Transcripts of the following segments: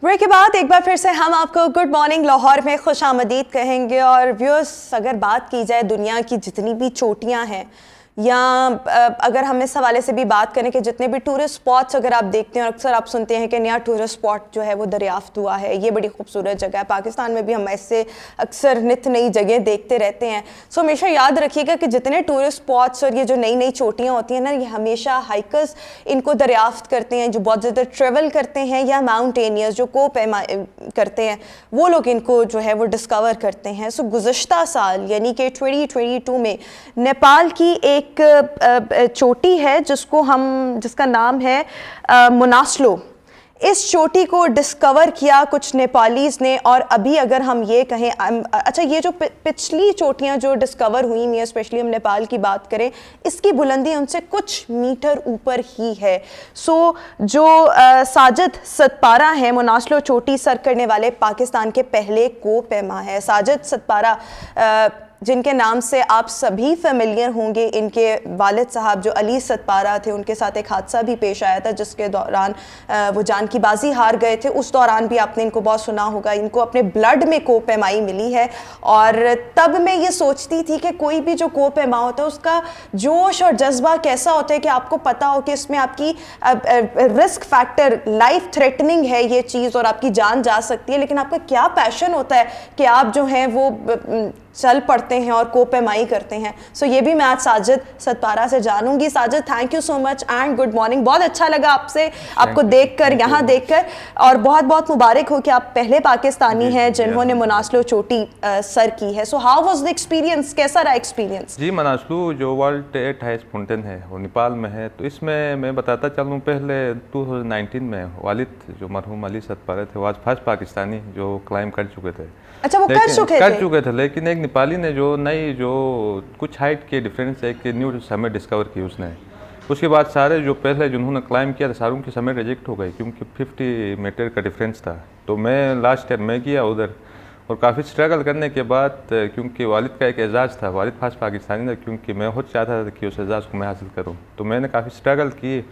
Break के बाद एक बार फिर से हम आपको गुड मॉर्निंग लाहौर में खुशामदीद कहेंगे। और व्यूअर्स, अगर बात की जाए दुनिया की जितनी भी चोटियां हैं या अगर हम इस हवाले से भी बात करें कि जितने भी टूरिस्ट स्पॉट्स अगर आप देखते हैं, और अक्सर आप सुनते हैं कि नया टूरिस्ट स्पॉट जो है वो दरियाफ्त हुआ है, ये बड़ी खूबसूरत जगह है। पाकिस्तान में भी हम ऐसे अक्सर नित नई जगह देखते रहते हैं। सो हमेशा याद रखिएगा कि जितने टूरिस्ट स्पॉट्स और ये जो नई नई चोटियाँ होती हैं ना, ये हमेशा हाइकर्स इनको दरियाफ्त करते हैं, जो बहुत ज़्यादा ट्रेवल करते हैं, या माउंटेनियर्स जो करते हैं, वो लोग इनको जो है वो डिस्कवर करते हैं। सो गुज़श्ता साल यानी कि 2022 में नेपाल की एक चोटी है जिसका नाम है मोनास्लो। इस चोटी को डिस्कवर किया कुछ नेपालीज ने। और अभी अगर हम ये कहें, अच्छा, ये जो पिछली चोटियां जो डिस्कवर हुई हैं, स्पेशली हम नेपाल की बात करें, इसकी बुलंदी उनसे कुछ मीटर ऊपर ही है। सो जो साजिद सतपारा है, मोनास्लो चोटी सर करने वाले पाकिस्तान के पहले को पैमा है। साजिद सतपारा जिनके नाम से आप सभी फेमिलियर होंगे, इनके वालिद साहब जो अली सतपारा थे, उनके साथ एक हादसा भी पेश आया था जिसके दौरान वो जान की बाजी हार गए थे। उस दौरान भी आपने इनको बहुत सुना होगा। इनको अपने ब्लड में कोपेमाई मिली है। और तब मैं ये सोचती थी कि कोई भी जो कोपेमा होता है उसका जोश और जज्बा कैसा होता है कि आपको पता हो कि इसमें आपकी रिस्क फैक्टर, लाइफ थ्रेटनिंग है ये चीज़ और आपकी जान जा सकती है, लेकिन आपका क्या पैशन होता है कि आप जो हैं वो चल पड़ते हैं और कोपेमाई करते हैं। सो ये भी मैं आज साजिद सतपारा से जानूंगी। Sajid, thank you so much and good morning. बहुत अच्छा लगा आपको देखकर, यहाँ देखकर, और बहुत बहुत मुबारक हो कि आप पहले पाकिस्तानी हैं जिन्होंने मोनास्लो चोटी सर की है। So how was the experience, कैसा रहा एक्सपीरियंस? जी, मोनास्लो जो वर्ल्ड एट हाईएस्ट माउंटेन है वो नेपाल में है। तो इसमें मैं बताता चलूँ, पहले 2019 में वालिद जो मरहूम अली सतपारा थे, वो आज फर्स्ट पाकिस्तानी जो क्लाइम कर चुके थे। अच्छा, वो कर चुके थे, लेकिन एक नेपाली ने जो कुछ हाइट के डिफरेंस है कि न्यू समिट डिस्कवर की उसने। उसके बाद सारे जो पहले जिन्होंने क्लाइम किया था, सारों की समिट रिजेक्ट हो गई क्योंकि 50 मीटर का डिफरेंस था। तो मैं लास्ट ईयर मैं गया उधर, और काफ़ी स्ट्रगल करने के बाद, क्योंकि वालिद का एक एजाज़ था, वालिद फर्स्ट पाकिस्तानी था, क्योंकि मैं खुद चाहता था कि उस एजाज़ को मैं हासिल करूँ, तो मैंने काफ़ी स्ट्रगल की।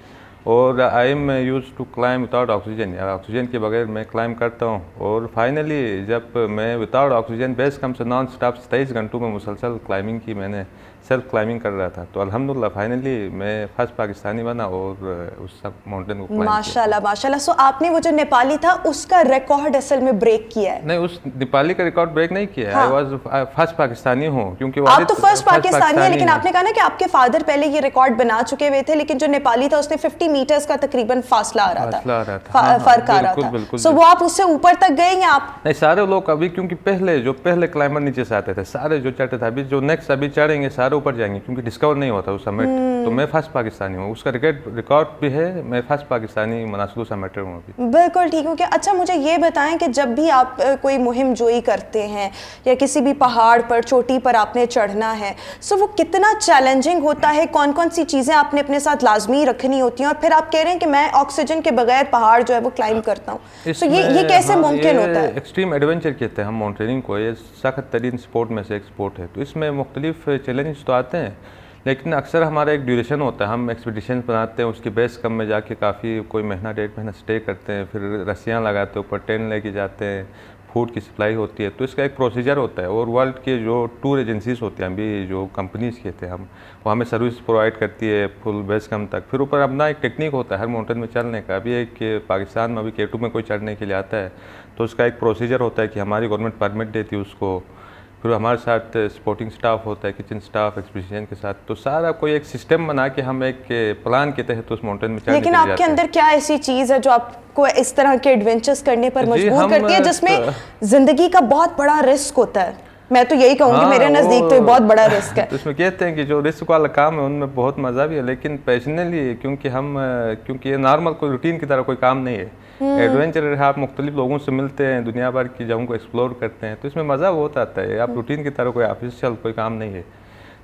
और I am use to climb without oxygen, या ऑक्सीजन के बगैर मैं क्लाइम करता हूँ। और फाइनली जब मैं विदाउट ऑक्सीजन बेस कम से नॉन स्टॉप 23 घंटों में मुसलसल क्लाइमिंग की, मैंने सेल्फ क्लाइमिंग कर रहा था, तो अल्हम्दुलिल्लाह फाइनली मैं फर्स्ट पाकिस्तानी बना और उस सब माउंटेन को माशाल्लाह माशाल्लाह। सो आपने वो जो नेपाली था उसका रिकॉर्ड असल में ब्रेक किया है? नहीं, उस नेपाली का रिकॉर्ड ब्रेक नहीं किया है। आई वाज फर्स्ट पाकिस्तानी हूँ, क्योंकि आप तो फर्स्ट पाकिस्तानी है, लेकिन आपने कहा ना कि आपके फादर पहले ये रिकॉर्ड बना चुके हुए थे, लेकिन जो नेपाली था उसने 50 मीटर्स का तकरीबन फासला आ रहा था, फर्क आ रहा था। सो वो आप उससे ऊपर तक गए या आप? नहीं, सारे लोग अभी, क्योंकि पहले क्लाइंबर नीचे से आते थे, सारे जो चढ़ते थे, अभी जो नेक्स्ट अभी चढ़ेंगे सारे ऊपर जाएंगे, क्योंकि डिस्कवर नहीं होता उस समिट। तो मैं फर्स्ट पाकिस्तानी हूँ, उसका रिकॉर्ड भी है। मैं फर्स्ट पाकिस्तानी मोनास्लो समिटर हूँ अभी। बिल्कुल ठीक हूँ। क्या अच्छा, मुझे ये बताएं कि जब भी आप कोई मुहिम जोई करते हैं या किसी भी पहाड़ पर, चोटी पर आपने चढ़ना है, सो वो कितना चैलेंजिंग होता है? कौन कौन सी चीज़ें आपने अपने साथ लाजमी रखनी होती हैं? और फिर आप कह रहे हैं कि मैं ऑक्सीजन के बगैर पहाड़ जो है वो क्लाइम करता हूँ, तो ये कैसे मुमकिन होता है? एक्सट्रीम एडवेंचर कहते हैं हम माउंटेनिंग को। ये सख्त तरीन स्पोर्ट में से एक स्पोर्ट है, तो इसमें मुख्तलिफ चैलेंज तो आते हैं, लेकिन अक्सर हमारा एक ड्यूरेशन होता है। हम एक्सपीडिशन बनाते हैं, उसकी बेस कम में जाके काफ़ी कोई महीना 1.5 महीना स्टे करते हैं, फिर रस्सियाँ लगाते हैं, ऊपर टेंट लेके जाते हैं, फूड की सप्लाई होती है। तो इसका एक प्रोसीजर होता है। और वर्ल्ड के जो टूर एजेंसीज होती हैं, अभी जो कंपनीज कहते हैं हम, वो हमें सर्विस प्रोवाइड करती है फुल बेस कम तक। फिर ऊपर अपना एक टेक्निक होता है हर माउंटेन में चढ़ने का। अभी एक पाकिस्तान में अभी K2 में कोई चढ़ने के लिए आता है, तो उसका एक प्रोसीजर होता है कि हमारी गवर्नमेंट परमिट देती है उसको। फिर हमारे साथ सपोर्टिंग स्टाफ होता है, किचन स्टाफ एक्सपीडिशन के साथ। तो सारा कोई एक सिस्टम बना के हम एक प्लान के तहत उस माउंटेन में चढ़ने के लिए जाते हैं। लेकिन आपके अंदर क्या ऐसी चीज़ है जो आपको इस तरह के एडवेंचर्स करने पर मजबूर करती है, जिसमें ज़िंदगी का बहुत बड़ा रिस्क होता है? मैं तो यही कहूँगी, मेरे नज़दीक तो ये बहुत बड़ा रिस्क है। तो इसमें कहते हैं कि जो रिस्क वाला काम है उनमें बहुत मज़ा भी है, लेकिन पैशनेटली, क्योंकि ये नॉर्मल कोई रूटीन की तरह कोई काम नहीं है। एडवेंचर है, आप मुख्तलिफ लोगों से मिलते हैं, दुनिया भर की जगहों को एक्सप्लोर करते हैं, तो इसमें मज़ा बहुत आता है। आप रूटीन की तरह कोई ऑफिशियल कोई काम नहीं है,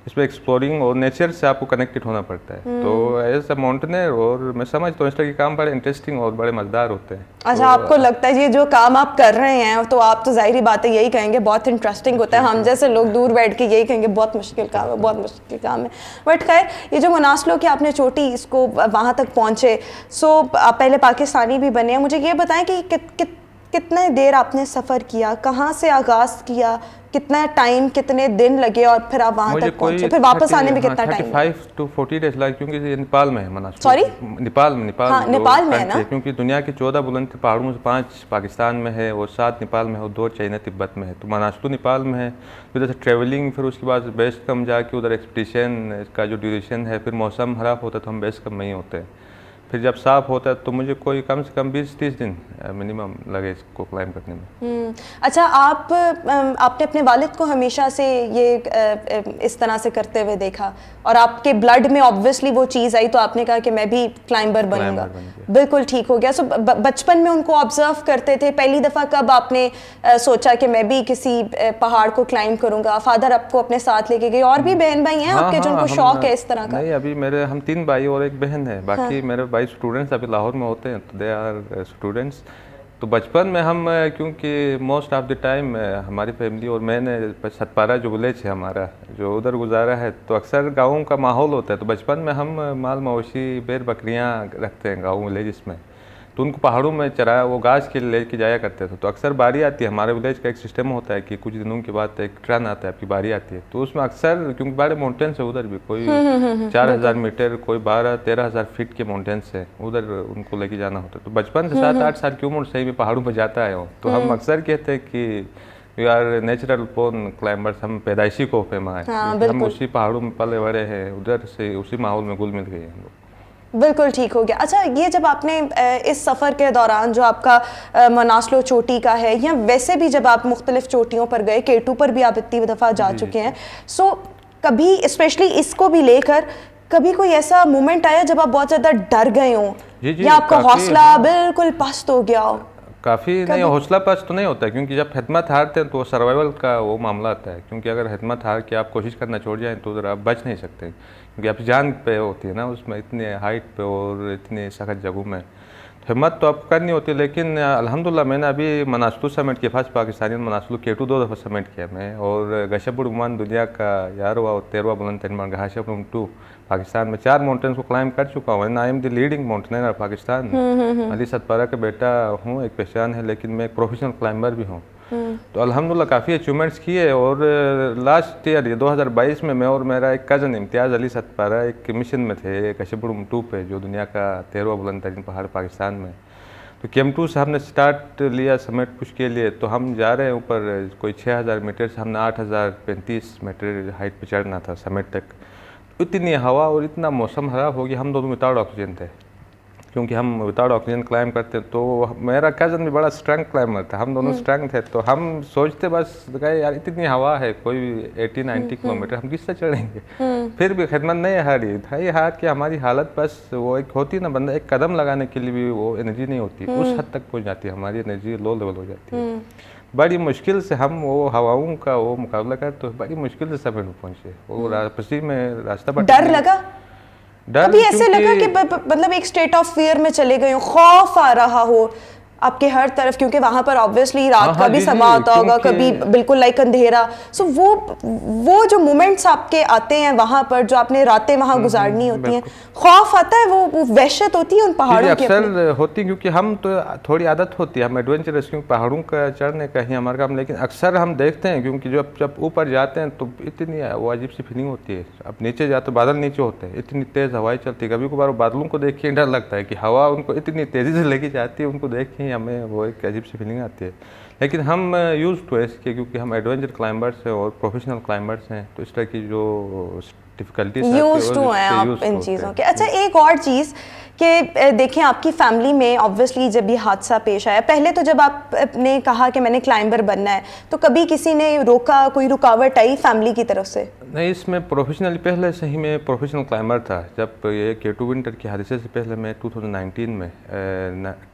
इसमें एक्सप्लोरिंग और नेचर से आपको कनेक्टेड होना पड़ता है। तो एज अ माउंटेनर, और मैं समझता हूँ इस तरह के काम बड़े इंटरेस्टिंग और बड़े मज़ेदार होते हैं। अच्छा, आपको लगता है ये जो काम आप कर रहे हैं, तो आप तो जाहिर बात है यही कहेंगे बहुत इंटरेस्टिंग होता है। हम जैसे लोग दूर बैठ के यही कहेंगे बहुत मुश्किल काम है, बहुत मुश्किल काम है। बट खैर, ये जो मोनास्लो की आपने चोटी इसको वहाँ तक पहुँचे, सो आप पहले पाकिस्तानी भी बने हैं, मुझे ये बताएं कि कितने देर आपने सफ़र किया, कहाँ से आगाज़ किया, कितना टाइम, कितने दिन लगे और फिर आप वहाँ तक पहुँचे, फिर वापस आने में कितना टाइम? 35 to 40 डेज लगे, क्योंकि ये नेपाल में है मनासलू। सॉरी, नेपाल हाँ, नेपाल में है ना, क्योंकि दुनिया की 14 बुलंद पहाड़ों में से 5 पाकिस्तान में है और 7 नेपाल में है और 2 चाइना तिब्बत में है। तो मनासलू नेपाल में है, उधर से ट्रेवलिंग, फिर उसके बाद बेस कम जाके उधर एक्सपीडिशन का जो ड्यूरेशन है, फिर मौसम ख़राब होता है तो हम बेस कम में ही होते हैं। फिर जब साफ़ होता है तो मुझे कोई कम से कम 20-30 दिन मिनिमम लगे इसको क्लाइम करने में। अच्छा, आपने अपने वालिद को हमेशा से ये इस तरह से करते हुए देखा और आपके ब्लड में ऑब्वियसली वो चीज़ आई तो आपने कहा कि मैं भी क्लाइंबर बनूंगा। बिल्कुल ठीक हो गया। सो बचपन में उनको ऑब्जर्व करते थे, पहली दफ़ा कब आपने सोचा कि मैं भी किसी पहाड़ को क्लाइंब करूंगा? फादर आपको अपने साथ लेके गए? और भी बहन भाई हैं आपके जिनको शौक है इस तरह का? नहीं, अभी हम 3 भाई और 1 बहन है। बाकी मेरे भाई स्टूडेंट्स अभी लाहौर में होते हैं, तो दे आर स्टूडेंट्स। तो बचपन में हम, क्योंकि मोस्ट ऑफ द टाइम हमारी फैमिली और मैंने सतपारा जो विलेज है हमारा, जो उधर गुजारा है, तो अक्सर गाँव का माहौल होता है। तो बचपन में हम माल मवेशी बैल बकरियाँ रखते हैं गाँव विलेज में, तो उनको पहाड़ों में चराया, वो घास के लेके जाया करते थे। तो अक्सर बारी आती है, हमारे विलेज का एक सिस्टम होता है कि कुछ दिनों के बाद एक ट्रेन आता है, आपकी बारी आती है। तो उसमें अक्सर, क्योंकि बड़े माउंटेन्स है उधर भी, कोई 4000 मीटर, कोई 12-13 हज़ार फीट के माउंटेन्स है, उधर उनको लेके जाना होता है। तो बचपन से 7-8 साल की उम्र से ही मैं पहाड़ों पर जाता आया हूँ। तो हम अक्सर कहते हैं कि we are natural born climbers, हम पैदाइशी कोफे में आए, हम उसी पहाड़ों में पले बड़े हैं, उधर से उसी माहौल में घुल मिल गए हम लोग। बिल्कुल ठीक हो गया। अच्छा, ये जब आपने इस सफ़र के दौरान जो आपका मनासलो चोटी का है, या वैसे भी जब आप मुख्तलिफ चोटियों पर गए, K2 पर भी आप इतनी दफ़ा जा चुके हैं, सो कभी स्पेशली इसको भी लेकर कभी कोई ऐसा मोमेंट आया जब आप बहुत ज़्यादा डर गए हों या आपका हौसला बिल्कुल पस्त हो गया हो? काफ़ी नहीं, हौसला पस्त तो नहीं होता है, क्योंकि जब हिम्मत हारते हैं तो सर्वाइवल का वो मामला आता है। क्योंकि अगर हिम्मत हार के आप कोशिश करना छोड़ जाएं तो उधर आप बच नहीं सकते, क्योंकि आपकी जान पे होती है ना उसमें, इतने हाइट पे और इतने सख्त जगहों में। तो हिम्मत तो आपको करनी होती है। लेकिन अल्हम्दुलिल्लाह मैंने अभी मनासलू समिट किया, फर्स्ट पाकिस्तानी मनासलू K2 2 दफ़ा समिट किया मैं, और गशबुड़ गुमान दुनिया का 11वां और 13वां बुलंद तरीन माउंटेन गशबुड़ 2 पाकिस्तान में 4 माउंटेन्स को क्लाइंब कर चुका हूँ। I am the leading mountaineer Pakistan. Ali Sadpara का बेटा हूँ, एक पहचान है, लेकिन मैं एक प्रोफेशनल क्लाइंबर भी हूँ। तो अल्हम्दुलिल्लाह काफ़ी अचीवमेंट्स किए। और लास्ट ईयर 2022 में मैं और मेरा एक कज़न इम्तियाज़ अली सतपारा एक मिशन में थे गशबुड़ 2 पे, जो दुनिया का 13वां बुलंद तरीन पहाड़ पाकिस्तान में। तो K2 से हमने स्टार्ट लिया समिट पुश के लिए। तो हम जा रहे हैं ऊपर, कोई 6000 मीटर से हमने 8035 मीटर हाइट पर चढ़ना था समिट तक। इतनी हवा और इतना मौसम ख़राब हो गया, हम दोनों विदाउट ऑक्सीजन थे, क्योंकि हम विदाउट ऑक्सीजन क्लाइंब करते हैं। तो मेरा कज़न भी बड़ा स्ट्रॉन्ग क्लाइंबर था, हम दोनों स्ट्रॉन्ग थे। तो हम सोचते बस गए, यार इतनी हवा है, कोई 80-90 किलोमीटर हम किससे चढ़ेंगे। फिर भी खिदमत नहीं हारी था, ये हार कि हमारी हालत बस वो एक होती ना, बंदा एक कदम लगाने के लिए भी वो एनर्जी नहीं होती, उस हद तक पहुँच जाती है, हमारी एनर्जी लो लेवल हो जाती है। बड़ी मुश्किल से हम वो हवाओं का वो मुकाबला करते, तो बड़ी मुश्किल से सफर में पहुँचे। वो पसी में रास्ता पर डर लगा? कभी ऐसे लगा कि मतलब एक स्टेट ऑफ फियर में चले गए हो, खौफ आ रहा हो आपके हर तरफ, क्योंकि वहां पर ऑब्वियसली रात का भी समा होता होगा, कभी बिल्कुल लाइक अंधेरा। सो वो जो मोमेंट्स आपके आते हैं वहां पर, जो आपने रातें वहां गुजारनी होती हैं, खौफ आता है, वो वहशत होती है उन पहाड़ों की? अक्सर होती, क्योंकि हम तो थोड़ी आदत होती है, हम एडवेंचरस, क्योंकि पहाड़ों का चढ़ने का ही हमारा काम। लेकिन अक्सर हम देखते हैं, क्योंकि जब ऊपर जाते हैं तो इतनी वो अजीब सी फीलिंग होती है। अब नीचे जाते बादल नीचे होते हैं, इतनी तेज़ हवाएं चलती है, कभी कभार बादलों को देख के डर लगता है कि हवा उनको इतनी तेज़ी से लेके जाती है, उनको देख के हमें वो एक अजीब सी फीलिंग आती है। लेकिन हम यूज़ टू है इसके, क्योंकि हम एडवेंचर क्लाइंबर्स हैं और प्रोफेशनल क्लाइंबर्स हैं, तो इस तरह की जो डिफ़िकल्टीज यूज़ टू हैं आप इन चीज़ों के। अच्छा, एक और चीज़ कि देखें आपकी फैमिली में ऑब्वियसली जब ये हादसा पेश आया, पहले तो जब आपने कहा कि मैंने क्लाइंबर बनना है, तो कभी किसी ने रोका, कोई रुकावट आई फैमिली की तरफ से? नहीं, इसमें प्रोफेशनली पहले से ही मैं प्रोफेशनल क्लाइंबर था। जब ये K2 विंटर के हादसे से पहले मैं 2019 में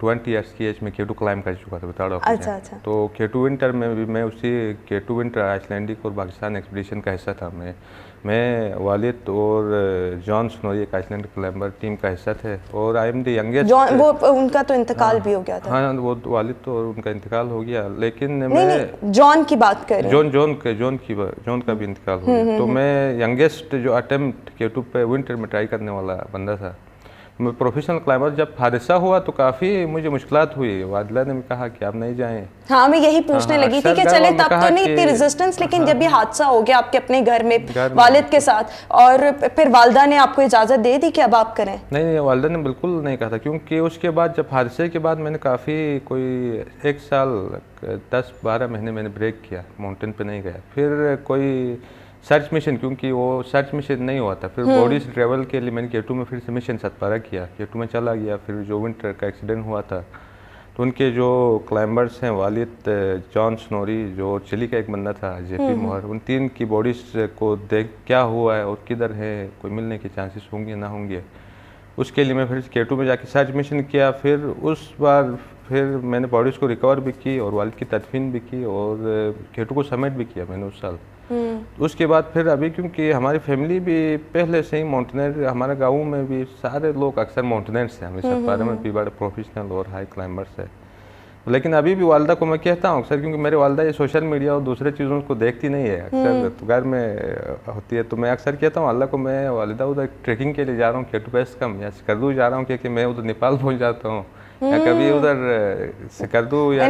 20 ईयर्स की एज में K2 क्लाइंब कर चुका था विदाउट ऑक्सीजन। अच्छा। तो K2 विंटर में भी मैं उसी K2 विंटर आइसलैंडिक और पाकिस्तान एक्सपीडिशन का हिस्सा था। मैं वालिद और जॉन स्नोई एक आइसलैंडिक क्लाइंबर टीम का हिस्सा थे, और I am the youngest. John, वो उनका तो इंतकाल भी हो गया था। हाँ, वो वालिद तो और उनका इंतकाल हो गया, लेकिन नहीं, जॉन की बात कर रहे हैं। जॉन का भी इंतकाल हो गया। तो मैं यंगेस्ट जो अटेम्प्ट K2 पे विंटर में ट्राई करने वाला बंदा था। मैं प्रोफेशनल क्लाइंबर जब हादसा हुआ तो काफ़ी मुझे मुश्किलात हुई। वालिदा ने कहा कि आप नहीं जाएं। हाँ, मैं यही पूछने हाँ, लगी थी अक्सर कि घर चले वालों ने तब कहा तो नहीं इतनी कि- रेजिस्टेंस, लेकिन जब ये हादसा हो गया आपके अपने घर में घर में वालिद के साथ, और फिर वालिदा ने आपको इजाज़त दे दी कि अब आप करें? नहीं, वालिदा ने बिल्कुल नहीं कहा था, क्योंकि उसके बाद जब हादसे के बाद मैंने काफ़ी कोई 1 साल 10-12 महीने मैंने ब्रेक किया, माउंटेन पे नहीं गया। फिर कोई सर्च मिशन, क्योंकि वो सर्च मिशन नहीं हुआ था, फिर बॉडी से ट्रेवल के लिए मैंने K2 में फिर से मिशन सतपारा किया, K2 में चला गया। फिर जो विंटर का एक्सीडेंट हुआ था तो उनके जो क्लाइंबर्स हैं, वालिद, जॉन स्नोरी, जो चिली का एक बंदा था, JP मोहर, उन 3 की बॉडीज को देख क्या हुआ है और किधर है, कोई मिलने के चांसेस होंगे ना होंगे, उसके लिए मैं फिर K2 में जाके सर्च मिशन किया। फिर उस बार फिर मैंने बॉडीज़ को रिकवर भी की और वालिद की तदफीन भी की और K2 को सबमिट भी किया मैंने उस साल। उसके बाद फिर अभी क्योंकि हमारी फैमिली भी पहले से ही माउंटेनर, हमारे गाँव में भी सारे लोग अक्सर माउंटेनर्स हैं, हमें सतपारा में भी बड़े प्रोफेशनल और हाई क्लाइंबर्स है। लेकिन अभी भी वालिदा को मैं कहता हूँ अक्सर, क्योंकि मेरे वालिदा ये सोशल मीडिया और दूसरे चीज़ों को देखती नहीं है अक्सर, तो घर में होती है, तो मैं अक्सर कहता हूँ वालिदा को, मैं वालिदा उधर ट्रैकिंग के लिए जा रहा हूँ K2 बेस कम या सिकरदू जा रहा हूँ, क्योंकि मैं उधर नेपाल पहुँच जाता हूँ या कभी उधर सिकरदू या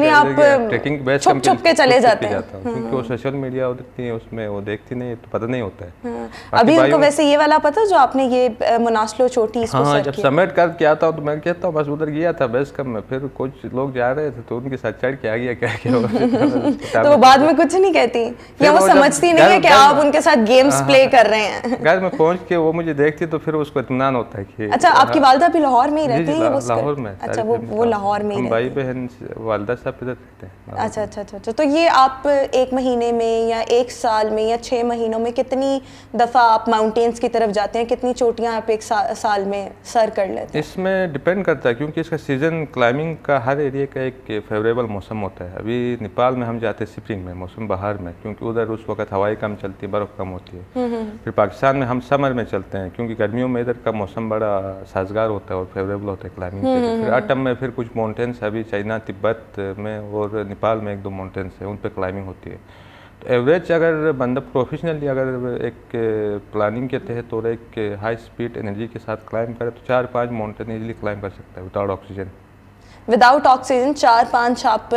ट्रैकिंग बेस कम छुप के चले जाते हैं, क्योंकि वो सोशल मीडिया होती है उसमें वो देखती नहीं है, तो पता नहीं होता है। अभी उनको वैसे ये वाला पता जो आपने ये मोनास्लो चोटी इसको हाँ, सर जब किया? सबमिट करके आता हूँ तो मैं कहता हूँ बस उधर गया था बेस कम में, फिर कुछ लोग जा रहे थे तो उनके साथ चढ़ के आ गया, क्या क्या तो वो बाद में कुछ नहीं कहती या वो समझती नहीं है कि आप उनके साथ गेम्स प्ले कर रहे हैं? घर में पहुंच के वो मुझे देखती तो फिर उसको इत्मीनान होता है कि अच्छा, आपकी वालिदा भी लाहौर में ही रहती है? लाहौर में। अच्छा, वो लाहौर में ही भाई बहन वालिदा सब इधर रहते हैं। अच्छा अच्छा अच्छा अच्छा। तो ये आप 1 महीने में या 1 साल में या 6 महीनों में कितनी दफ़ा आप माउंटेन्स की तरफ जाते हैं? कितनी चोटियां आप 1 साल में सर कर लेते हैं? इसमें डिपेंड करता है, क्योंकि इसका सीज़न क्लाइंबिंग का हर एरिया का एक फेवरेबल मौसम होता है। अभी नेपाल में हम जाते हैं स्प्रिंग में, मौसम बहार में, क्योंकि उधर उस वक्त हवाएं कम चलती है, बर्फ़ कम होती है। फिर पाकिस्तान में हम समर में चलते हैं, क्योंकि गर्मियों में इधर का मौसम बड़ा साजगार होता है और फेवरेबल होता है क्लाइंबिंग के लिए। फिर ऑटम में फिर कुछ माउंटेन्स अभी चाइना, तिब्बत में और नेपाल में 1-2 माउंटेन्स हैं, उन पर क्लाइंबिंग होती है। तो एवरेज अगर बंदा प्रोफेशनली अगर एक प्लानिंग के तहत और एक हाई स्पीड एनर्जी के साथ क्लाइंब करे तो 4-5 माउंटेन इजीली क्लाइंब कर सकता है विदाउट ऑक्सीजन। विदाउट ऑक्सीजन 4-5 आप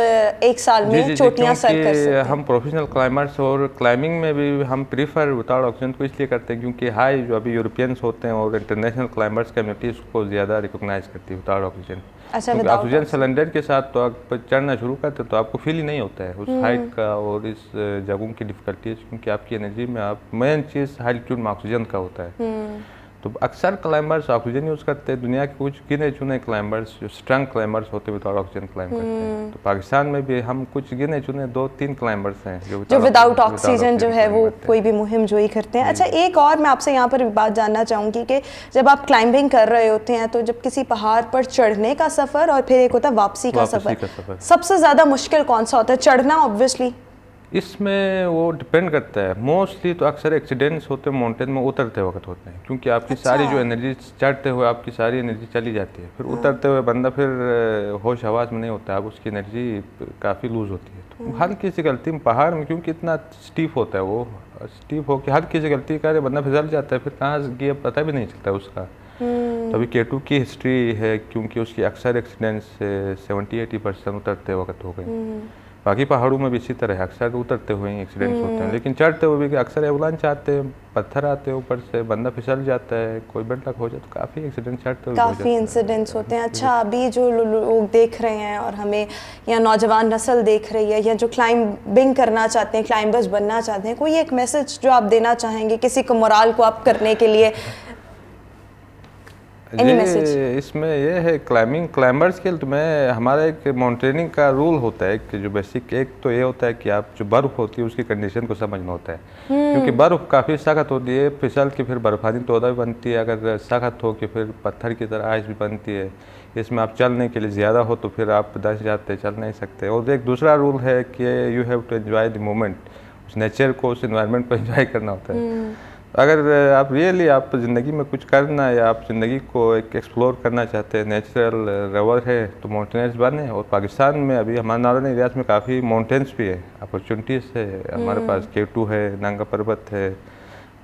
1 साल में चोटियां सर कर सकते हैं? हम प्रोफेशनल क्लाइंबर्स और क्लाइंबिंग में भी हम प्रीफर विदाउट ऑक्सीजन को इसलिए करते हैं क्योंकि हाई जो अभी यूरोपियंस होते हैं और इंटरनेशनल क्लाइंबर्स कम्युनिटी उसको ज़्यादा रिकॉग्नाइज करती है विदाउट ऑक्सीजन। अच्छा, ऑक्सीजन सिलेंडर के साथ तो आप चढ़ना शुरू करते तो आपको फील ही नहीं होता है उस हाइट का और इस जगहों की डिफिकल्टीज, क्योंकि आपकी एनर्जी में आप मेन चीज़ हाइल्टीट्यूड में ऑक्सीजन का होता है। तो अक्सर क्लाइंबर्स ऑक्सीजन यूज़ करते हैं। दुनिया के कुछ गिने चुने क्लाइंबर्स जो स्ट्रंग क्लाइंबर्स होते हैं विदाउट ऑक्सीजन क्लाइंब करते हैं। तो पाकिस्तान में भी हम कुछ गिने चुने 2-3 क्लाइंबर्स हैं जो विदाउट ऑक्सीजन जो है वो कोई भी मुहिम जो ही करते हैं। अच्छा, एक और मैं आपसे यहाँ पर बात जानना चाहूँगी कि जब आप क्लाइंबिंग कर रहे होते हैं तो जब किसी पहाड़ पर चढ़ने का सफ़र और फिर एक होता है वापसी का सफ़र, सबसे ज़्यादा मुश्किल कौन सा होता है? चढ़ना ऑब्वियसली। इसमें वो डिपेंड करता है। मोस्टली तो अक्सर एक्सीडेंट्स होते हैं माउंटेन में उतरते वक्त होते हैं, क्योंकि आपकी सारी जो एनर्जी चढ़ते हुए आपकी सारी एनर्जी चली जाती है, फिर उतरते हुए बंदा फिर होश हवास में नहीं होता है, अब उसकी एनर्जी काफ़ी लूज़ होती है। तो हल्की सी गलती में पहाड़ में, क्योंकि इतना स्टीप होता है, वो स्टीप होकर हल्की सी गलती करे बंदा फिसल जाता है, फिर कहाँ गया पता भी नहीं चलता उसका। तो अभी K2 की हिस्ट्री है, क्योंकि उसकी अक्सर एक्सीडेंट्स 70-80% उतरते वक्त हो गए। बाकी पहाड़ों में भी इसी तरह अक्सर उतरते हुए ही एक्सीडेंट्स होते हैं, लेकिन चढ़ते हुए भी अक्सर एवलांच आते हैं, पत्थर आते हैं ऊपर से, बंदा फिसल जाता है, कोई बेड लक हो जाता है, तो काफ़ी एक्सीडेंट चढ़ते हुए काफ़ी इंसिडेंट्स होते हैं। अच्छा, अभी जो लोग देख रहे हैं और हमें या नौजवान नस्ल देख रही है या जो क्लाइंबिंग करना चाहते हैं, क्लाइंबर्स बनना चाहते हैं, कोई एक मैसेज जो आप देना चाहेंगे किसी को मोराल को अप करने के लिए? इसमें यह है क्लाइंबर्स के लिए तो मैं हमारा एक माउंटेनिंग का रूल होता है कि जो बेसिक एक तो ये होता है कि आप जो बर्फ़ होती है उसकी कंडीशन को समझना होता है, क्योंकि बर्फ़ काफ़ी सख्त होती है, फिसल के फिर बर्फानी तोदा भी बनती है, अगर सख्त हो के फिर पत्थर की तरह आइस भी बनती है। इसमें आप चलने के लिए ज़्यादा हो तो फिर आप दस जाते चल नहीं सकते। और एक दूसरा रूल है कि you have to enjoy the moment, उस नेचर को उस इन्वायरमेंट को एंजॉय करना होता है। अगर आप रियली आप ज़िंदगी में कुछ करना या आप ज़िंदगी को एक एक्सप्लोर करना चाहते हैं, नेचुरल रवर है तो माउंटेनर्स बने। और पाकिस्तान में अभी हमारे नॉर्दर्न एरियाज़ में काफ़ी माउंटेन्स भी है, अपॉर्चुनिटीज़ है, हमारे पास K2 है, नंगा पर्वत है,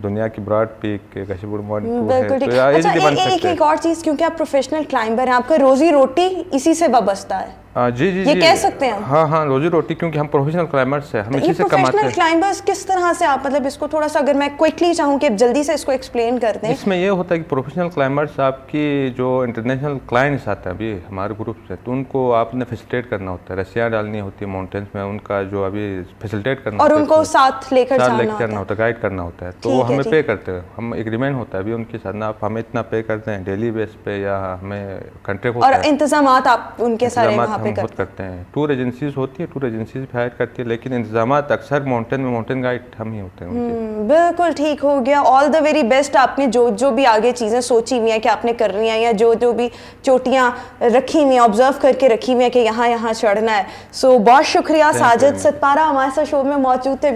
दुनिया की ब्रॉड पीक गशिबुड मॉर्निंग 2 है, बिल्कुल तो ठीक। यार अच्छा easily बन एक सकते हैं। एक और चीज़, क्योंकि आप प्रोफेशनल क्लाइंबर हैं, आपका रोजी रोटी इसी से वाबस्ता है, जी जी ये जी, कह सकते हैं हम? हाँ हाँ, रोजी रोटी, क्योंकि हम प्रोफेशनल क्लाइंबर्स हैं, हम ये इसी से कमाते प्रोफेशनल हैं। क्लाइंबर्स किस तरह से आप, मतलब इसको थोड़ा सा अगर मैं क्विकली चाहूँ कि जल्दी से इसको एक्सप्लेन कर दें। इसमें ये होता है कि प्रोफेशनल क्लाइंबर्स आपकी जो इंटरनेशनल क्लाइंट्स आते हैं अभी हमारे ग्रुप से, तो उनको आपने फैसिलिटेट करना होता है, रस्सियाँ डालनी होती है माउंटेन्स में, उनका जो अभी फैसिलिटेट करना और होता है, उनको साथ लेकर साथ जाना लेके होता करना है। होता है, गाइड करना होता है, तो वो ठीक है, हमें ठीक। पे करते हैं, हम एग्रीमेंट होता है अभी उनके साथ ना, आप हमें इतना पे करते हैं डेली बेस पे, या हमें कॉन्ट्रैक्ट होता और है। इंतजामात आप उनके सारे इंतजामात वहाँ पे हम खुद करते हैं। करते हैं, टूर एजेंसीज होती है, टूर एजेंसीज भी हायर करती है, लेकिन इंतजामात अक्सर माउंटेन में माउंटेन गाइड हम ही होते हैं उनके। बिल्कुल ठीक हो गया। All the very best. आपने जो जो भी आगे चीज़ें सोची हुई हैं कि आपने करनी है, या जो जो भी चोटियाँ रखी हुई हैं, ऑब्जर्व करके रखी हुई हैं कि यहाँ यहाँ चढ़ना है, सो बहुत शुक्रिया। साजिद सतपारा हमारे साथ शो में मौजूद थे।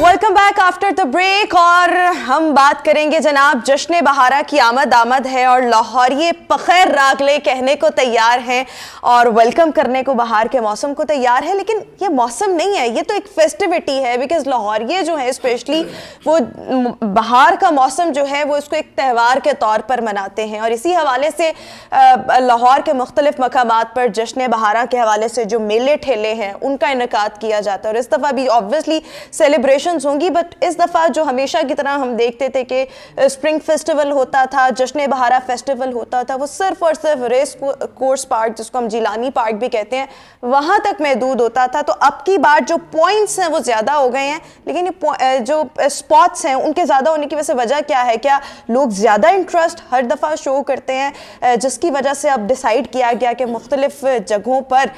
Welcome back after the break, और हम बात करेंगे जनाब, जश्न बहारा की आमद है और लाहौरिये पखैर रागले कहने को तैयार हैं और वेलकम करने को बहार के मौसम को तैयार है। लेकिन ये मौसम नहीं है, ये तो एक फेस्टिविटी है, बिकॉज लाहौरिये जो है स्पेशली वो बहार का मौसम जो है वो इसको एक त्यौहार के तौर पर मनाते हैं, और इसी हवाले से लाहौर के मुख्तलिफ मकामात पर जश्न बहारा के हवाले से जो मेले ठेले हैं उनका इनकाद किया जाता है। और इस दफ़ा भी ऑब्वियसली सेलिब्रेशन होंगी, बट इस दफ़ा जो हमेशा की तरह हम देखते थे कि स्प्रिंग फेस्टिवल होता था, जश्न बहारा फेस्टिवल होता था, वो सिर्फ और सिर्फ रेस कोर्स पार्क, जिसको हम जिलानी पार्क भी कहते हैं, वहाँ तक महदूद होता था। तो अब की बार जो पॉइंट्स हैं वो ज़्यादा हो गए हैं, लेकिन ये जो स्पॉट्स हैं उनके ज़्यादा होने की वजह क्या है? क्या लोग ज़्यादा इंटरेस्ट हर दफ़ा शो करते हैं, जिसकी वजह से अब डिसाइड किया गया कि मुख्तलिफ जगहों पर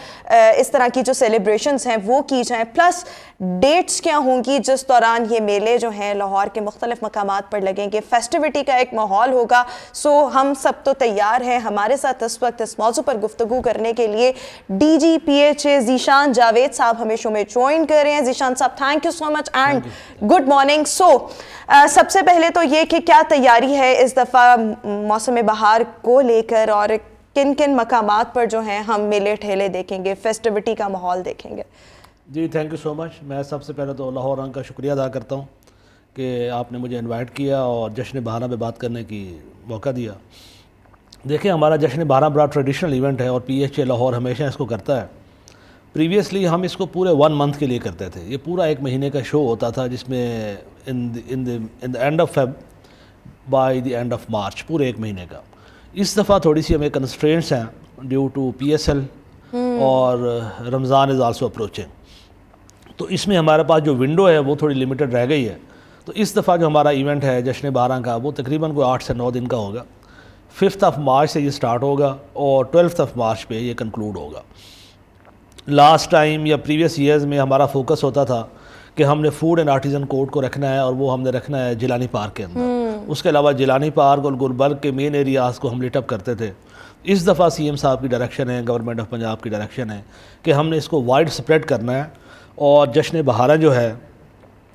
इस तरह की जो सेलिब्रेशंस हैं वो की जाएँ, प्लस डेट्स क्या होंगी जिस दौरान ये मेले जो हैं लाहौर के मुख्तलिफ मकामात पर लगेंगे, फेस्टिविटी का एक माहौल होगा। सो हम सब तो तैयार हैं। हमारे साथ इस वक्त इस मौजू पर गुफ्तगू करने के लिए DGPHA ज़ीशान जावेद साहब हमें शो में ज्वाइन कर रहे हैं। ज़ीशान साहब, thank you so much and good morning. So सबसे पहले तो ये कि क्या तैयारी है इस दफ़ा मौसम बहार को लेकर, और किन किन मकामात पर जो हैं हम मेले ठेले देखेंगे, फेस्टिविटी का माहौल देखेंगे? जी थैंक यू सो मच। मैं सबसे पहले तो लाहौर रंग का शुक्रिया अदा करता हूँ कि आपने मुझे इनवाइट किया और जश्न बहारा में बात करने की मौका दिया। देखिए, हमारा जश्न बहारा बड़ा ट्रेडिशनल इवेंट है और PHA लाहौर हमेशा इसको करता है। प्रीवियसली हम इसको पूरे 1 मंथ के लिए करते थे। ये पूरा 1 महीने का शो होता था, जिसमें in the end of Feb by the end of March, पूरे 1 महीने का। इस दफ़ा थोड़ी सी हमें कंस्ट्रेंट्स हैं ड्यू टू PSL और रमज़ान इज़ आल्सो अप्रोचिंग, तो इसमें हमारे पास जो विंडो है वो थोड़ी लिमिटेड रह गई है। तो इस दफ़ा जो हमारा इवेंट है जश्न बहारा का, वो तकरीबन कोई 8 से 9 दिन का होगा। 5th ऑफ मार्च से ये स्टार्ट होगा और 12th ऑफ मार्च पे ये कंक्लूड होगा। लास्ट टाइम या प्रीवियस ईयर्स में हमारा फोकस होता था कि हमने फूड एंड आर्टिजन कोर्ट को रखना है, और वो हमने रखना है जिलानी पार्क के अंदर। उसके अलावा जिलानी पार्क और गुलबर्ग के मेन एरियाज़ को हम लिटअप करते थे। इस दफ़ा CM साहब की डायरेक्शन है, गवर्नमेंट ऑफ पंजाब की डायरेक्शन है कि हमने इसको वाइड स्प्रेड करना है, और जश्न बहारा जो है